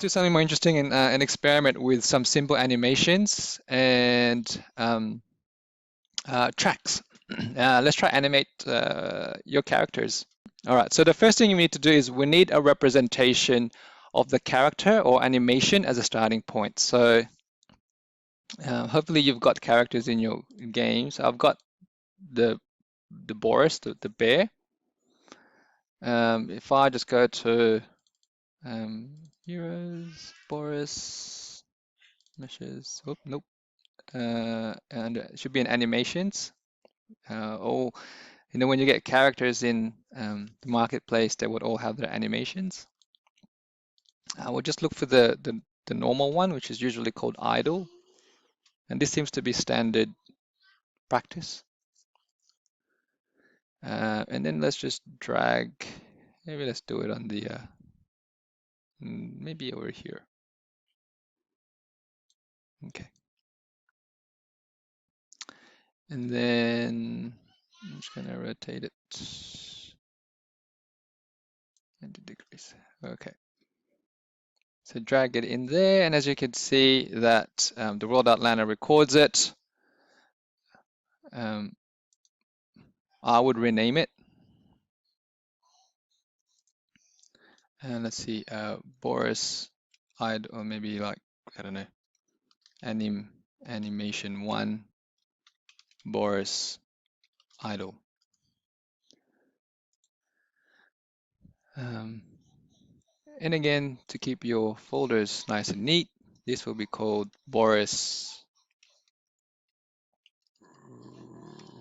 do something more interesting and an experiment with some simple animations and tracks. Let's try animate your characters. All right, so the first thing you need to do is we need a representation of the character or animation as a starting point. So hopefully you've got characters in your games. I've got the Boris, the bear. If I just go to heroes, Boris, meshes, oh, nope. And it should be in animations. All, when you get characters in the marketplace, they would all have their animations. We'll just look for the normal one, which is usually called idle. And this seems to be standard practice. And then let's just drag, maybe let's do it on the, maybe over here. Okay. And then I'm just gonna rotate it 90 degrees. Okay. So drag it in there, and as you can see that the world outliner records it. I would rename it. And let's see, Boris, or maybe like, I don't know, animation 1, Boris idle. And again, to keep your folders nice and neat, this will be called Boris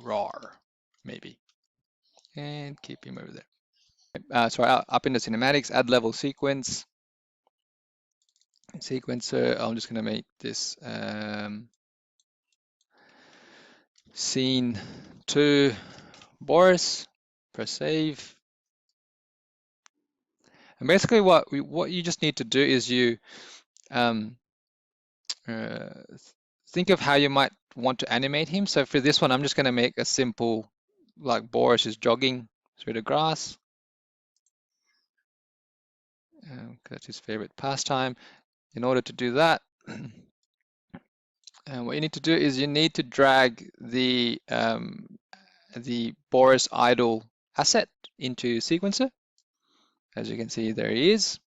RAR, maybe. And keep him over there. So up in the cinematics, add level sequence. Sequencer, I'm just going to make this scene 2 Boris. Press save. And basically what you just need to do is you think of how you might want to animate him. So for this one, I'm just going to make a simple, like Boris is jogging through the grass. That's his favorite pastime. In order to do that, what you need to do is you need to drag the Boris idle asset into sequencer. As you can see, there he is.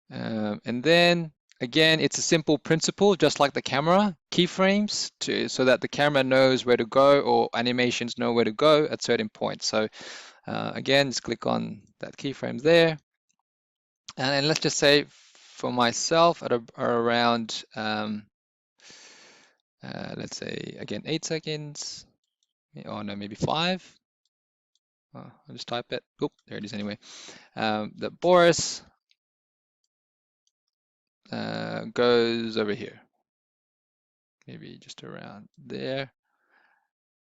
And then again, it's a simple principle, just like the camera, keyframes so that the camera knows where to go or animations know where to go at certain points. So again, just click on that keyframe there. And let's just say for myself at around, let's say again, 8 seconds. Oh no, maybe 5. I'll just type it. Oop, there it is anyway. The Boris goes over here, maybe just around there.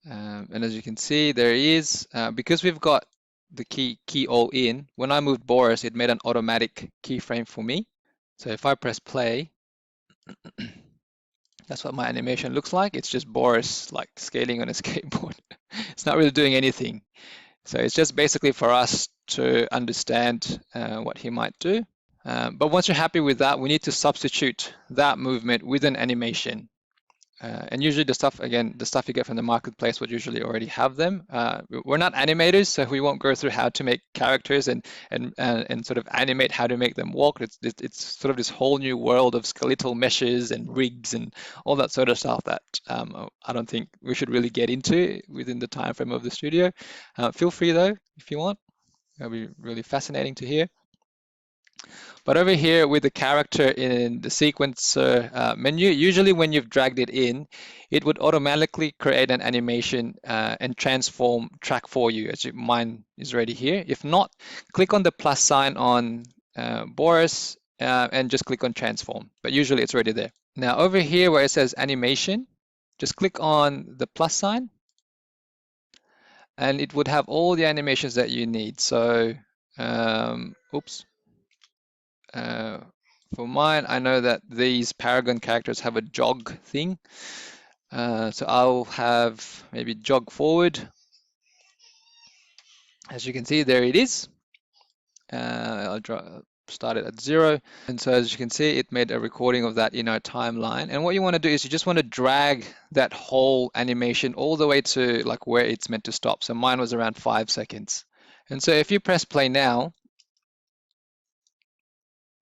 And as you can see, there he is. Because we've got the key all in, when I moved Boris, it made an automatic keyframe for me. So if I press play, that's what my animation looks like. It's just Boris like scaling on a skateboard. It's not really doing anything. So it's just basically for us to understand what he might do. But once you're happy with that, we need to substitute that movement with an animation. And usually the stuff you get from the marketplace would usually already have them. We're not animators, so we won't go through how to make characters and sort of animate how to make them walk. It's sort of this whole new world of skeletal meshes and rigs and all that sort of stuff that I don't think we should really get into within the time frame of the studio. Feel free though, if you want. It'll be really fascinating to hear. But over here with the character in the sequencer menu, usually when you've dragged it in, it would automatically create an animation and transform track for you, as mine is already here. If not, click on the plus sign on Boris and just click on transform, but usually it's already there. Now over here where it says animation, just click on the plus sign and it would have all the animations that you need. So, oops. For mine, I know that these Paragon characters have a jog thing. So I'll have maybe jog forward. As you can see, there it is. I'll started at 0. And so as you can see, it made a recording of that in our timeline. And what you want to do is you just want to drag that whole animation all the way to like where it's meant to stop. So mine was around 5 seconds. And so if you press play now,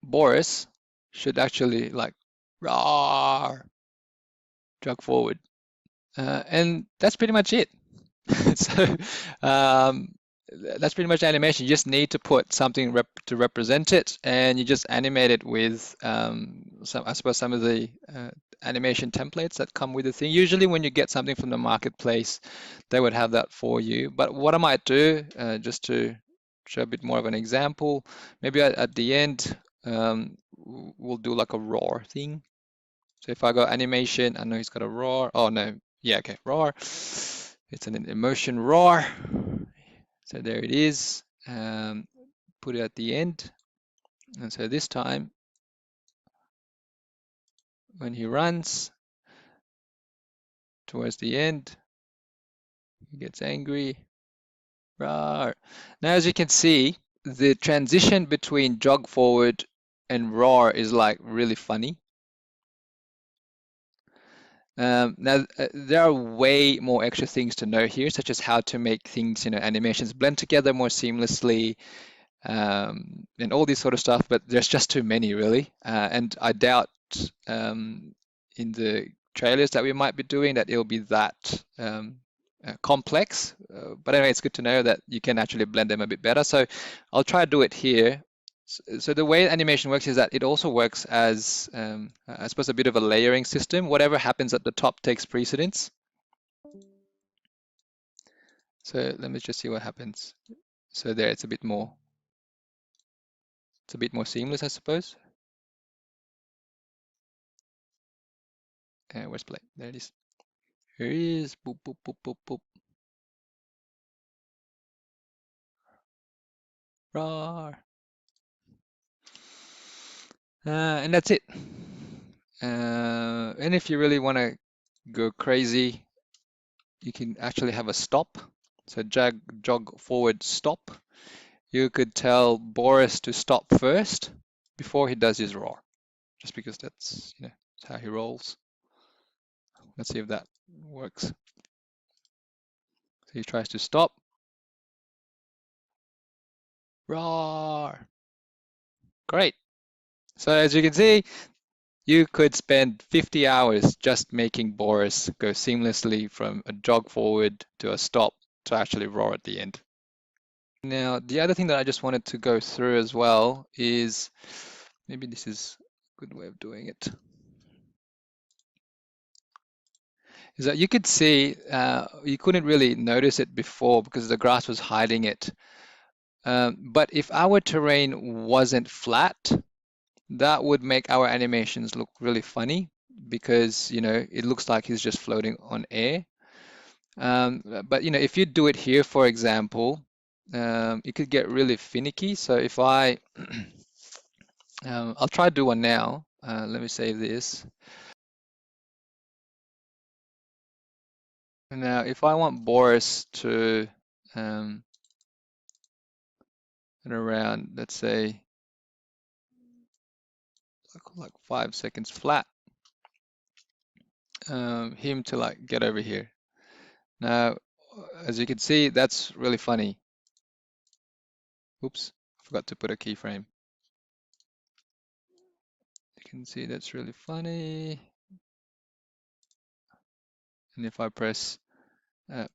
Boris should actually like roar, jog forward. And that's pretty much it. So um, that's pretty much animation. You just need to put something to represent it, and you just animate it with I suppose some of the animation templates that come with the thing. Usually when you get something from the marketplace, they would have that for you. But what I might do, just to show a bit more of an example, maybe at the end, we'll do like a roar thing. So if I go animation, I know he's got a roar. Oh no, yeah, okay, roar. It's an emotion roar. So there it is. Put it at the end. And so this time, when he runs towards the end, he gets angry. Roar. Now, as you can see, the transition between jog forward and roar is like really funny. Now, there are way more extra things to know here, such as how to make things, animations blend together more seamlessly, and all this sort of stuff, but there's just too many really. And I doubt in the trailers that we might be doing that it'll be that complex. But anyway, it's good to know that you can actually blend them a bit better. So I'll try to do it here. So the way animation works is that it also works as, I suppose, a bit of a layering system. Whatever happens at the top takes precedence. So let me just see what happens. So there, it's a bit more seamless, I suppose. Where's play? There it is. Here it is. Boop, boop, boop, boop, boop. Roar. And that's it. And if you really want to go crazy, you can actually have a stop. So jog forward, stop. You could tell Boris to stop first before he does his roar, just because that's how he rolls. Let's see if that works. So he tries to stop. Roar. Great. So as you can see, you could spend 50 hours just making Boris go seamlessly from a jog forward to a stop to actually roar at the end. Now, the other thing that I just wanted to go through as well is, maybe this is a good way of doing it, is that you could see, you couldn't really notice it before because the grass was hiding it. But if our terrain wasn't flat, that would make our animations look really funny because, it looks like he's just floating on air. But, if you do it here, for example, it could get really finicky. So if I'll try to do one now. Let me save this. Now, if I want Boris to at around, let's say, like 5 seconds flat, him to like get over here. Now, as you can see, that's really funny. Oops, I forgot to put a keyframe. You can see that's really funny. And if I press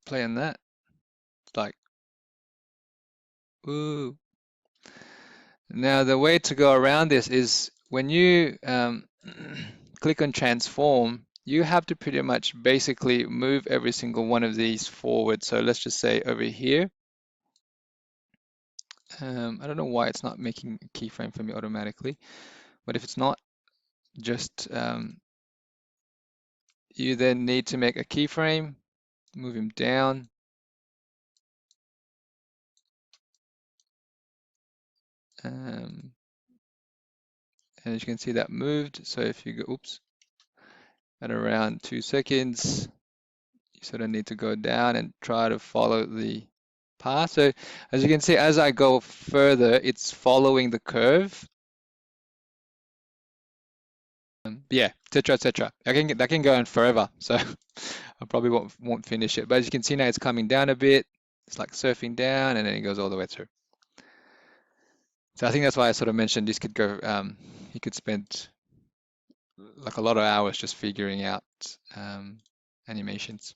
play on that, it's like, ooh. Now, the way to go around this is when you click on transform, you have to pretty much basically move every single one of these forward. So let's just say over here. I don't know why it's not making a keyframe for me automatically, but if it's not, just you then need to make a keyframe, move him down. And as you can see, that moved. So if you go, oops, at around 2 seconds, you sort of need to go down and try to follow the path. So as you can see, as I go further, it's following the curve. Yeah, etc. etc. That can go on forever. So I probably won't finish it. But as you can see now, it's coming down a bit. It's like surfing down, and then it goes all the way through. So I think that's why I sort of mentioned this could go. You could spend like a lot of hours just figuring out animations.